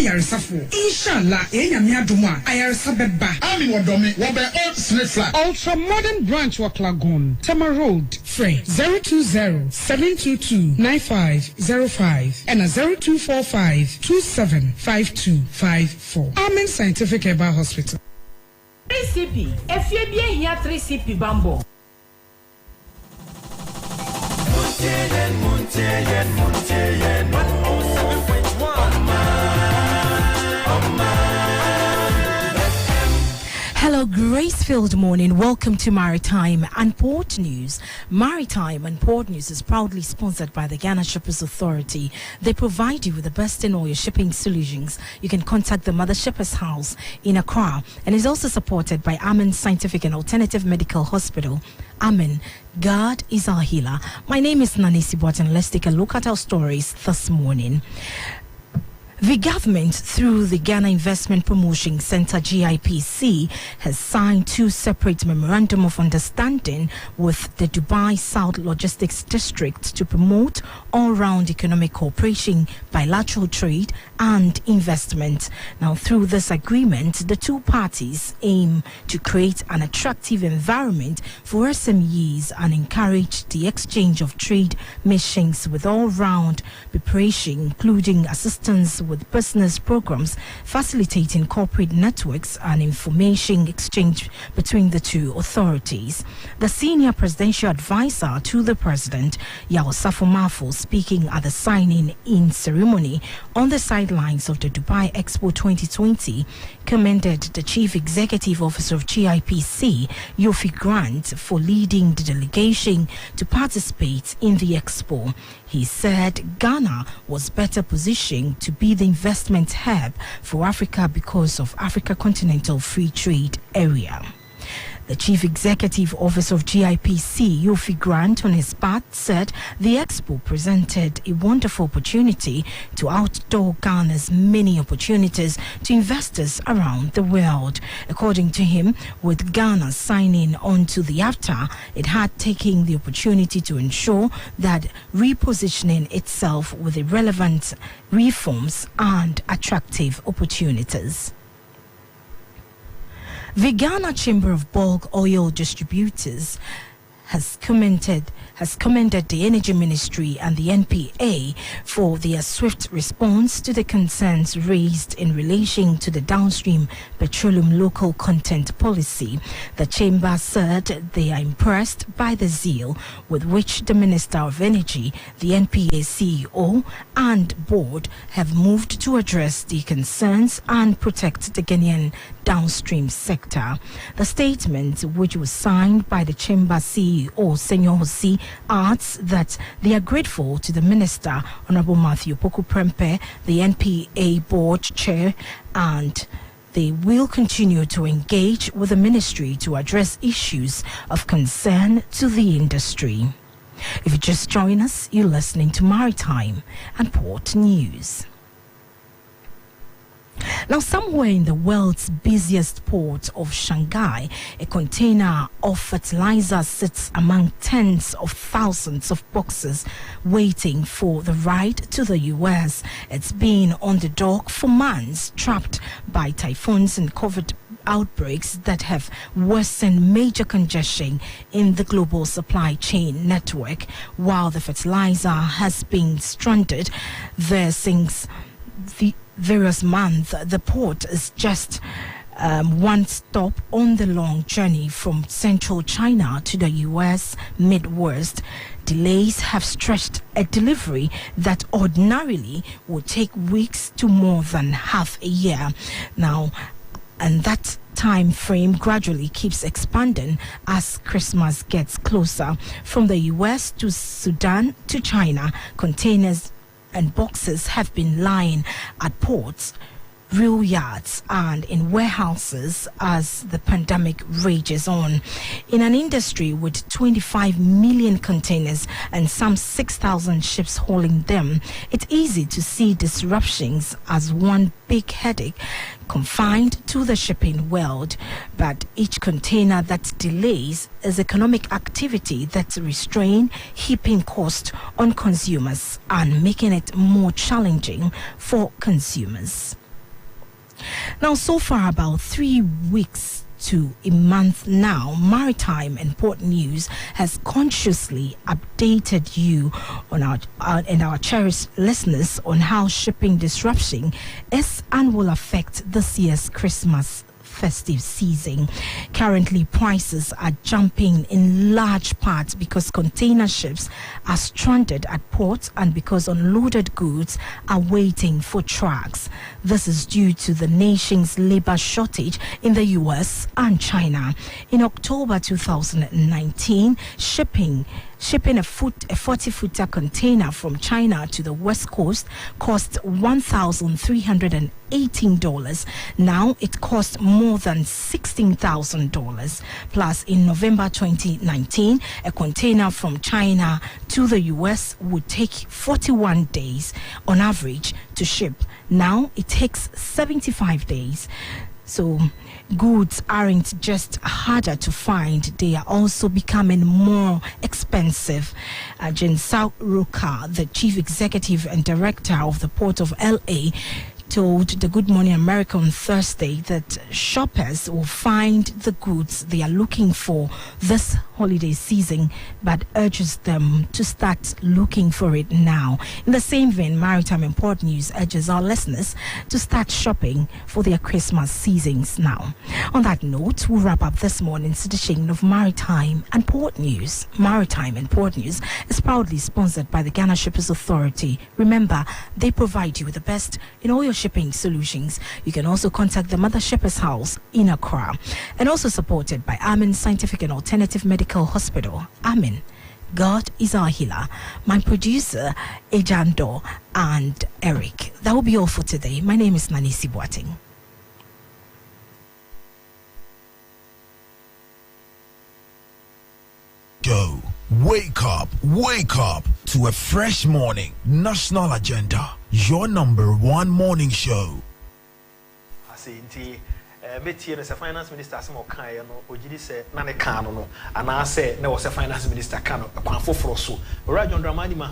Yarisafo. Inshallah, Enyamia Duma, Ayarisabeba. Ami Wadomi, Wabe Old Smith Flat. Ultra modern branch Walk Lagoon, Tama Road, Frey 020-722-9505 and a 0245-275254. Amen Scientific Herbal Hospital. 3CP, FABA here 3CP Bambo. Muntayen, 107.1 Hello, grace-filled morning. Welcome to Maritime and Port News. Maritime and Port News is proudly sponsored by the Ghana Shippers Authority. They provide you with the best in all your shipping solutions. You can contact them at the Shippers House in Accra, and is also supported by Amen Scientific and Alternative Medical Hospital. Amen. God is our healer. My name is Nanisi Boateng. Let's take a look at our stories this morning. The government, through the Ghana Investment Promotion Center GIPC, has signed two separate memorandum of understanding with the Dubai South Logistics District to promote all-round economic cooperation, bilateral trade and investment. Now, through this agreement, the two parties aim to create an attractive environment for SMEs and encourage the exchange of trade missions with all-round preparation, including assistance with business programs, facilitating corporate networks and information exchange between the two authorities. The senior presidential advisor to the president, Yao Safo, speaking at the signing-in ceremony on the sidelines of the Dubai Expo 2020, commended the chief executive officer of GIPC, Yofi Grant, for leading the delegation to participate in the expo. He said Ghana was better positioned to be the investment hub for Africa because of Africa Continental Free Trade Area. The Chief Executive Officer of GIPC, Yofi Grant, on his part, said the expo presented a wonderful opportunity to outdoor Ghana's many opportunities to investors around the world. According to him, with Ghana signing on to the AFTA, it had taken the opportunity to ensure that repositioning itself with relevant reforms and attractive opportunities. The Ghana Chamber of Bulk Oil Distributors has commended the Energy Ministry and the NPA for their swift response to the concerns raised in relation to the downstream petroleum local content policy. The chamber said they are impressed by the zeal with which the Minister of Energy, the NPA CEO and board have moved to address the concerns and protect the Ghanaian downstream sector. The statement, which was signed by the chamber CEO, Senyor Hosi, adds that they are grateful to the Minister, Honorable Matthew Poku Prempe, the NPA board chair, and they will continue to engage with the ministry to address issues of concern to the industry. If you just join us, you're listening to Maritime and Port News. Now, somewhere in the world's busiest port of Shanghai, a container of fertilizer sits among tens of thousands of boxes waiting for the ride to the US. It's been on the dock for months, trapped by typhoons and COVID outbreaks that have worsened major congestion in the global supply chain network. While the fertilizer has been stranded there since the various months, the port is just one stop on the long journey from central China to the US Midwest. Delays have stretched a delivery that ordinarily would take weeks to more than half a year now, and that time frame gradually keeps expanding as Christmas gets closer. From the US to Sudan to China, containers and boxes have been lying at ports, rail yards and in warehouses as the pandemic rages on. In an industry with 25 million containers and some 6,000 ships hauling them, it's easy to see disruptions as one big headache confined to the shipping world. But each container that delays is economic activity that's restrained, heaping cost on consumers and making it more challenging for consumers. Now, so far, about 3 weeks to a month now, Maritime and Port News has consciously updated you on our cherished listeners on how shipping disruption is and will affect this year's Christmas festive season. Currently, prices are jumping in large part because container ships are stranded at ports and because unloaded goods are waiting for trucks. This is due to the nation's labor shortage in the US and China. In October 2019, shipping a 40-footer container from China to the West Coast cost $1,318. Now it costs more than $16,000. Plus, in November 2019, a container from China to the US would take 41 days on average to ship. Now it takes 75 days. So goods aren't just harder to find, they are also becoming more expensive. Jinsao Ruka, the chief executive and director of the Port of LA, told the Good Morning America on Thursday that shoppers will find the goods they are looking for this holiday season, but urges them to start looking for it now. In the same vein, Maritime and Port News urges our listeners to start shopping for their Christmas seasons now. On that note, we'll wrap up this morning's edition of Maritime and Port News. Maritime and Port News is proudly sponsored by the Ghana Shippers Authority. Remember, they provide you with the best in all your shipping solutions. You can also contact the Mother Shippers House in Accra, and also supported by Amen Scientific and Alternative Medical Hospital. Amen. God is our healer. My producer, Ejando and Eric. That will be all for today. My name is Nanisi Boateng. Go. Wake up to a fresh morning. National Agenda, your #1 morning show. Metie no finance minister some kan no ogidi se na ne kan no ana se na wo se finance minister kan no kwan foforo so Rajon Dramani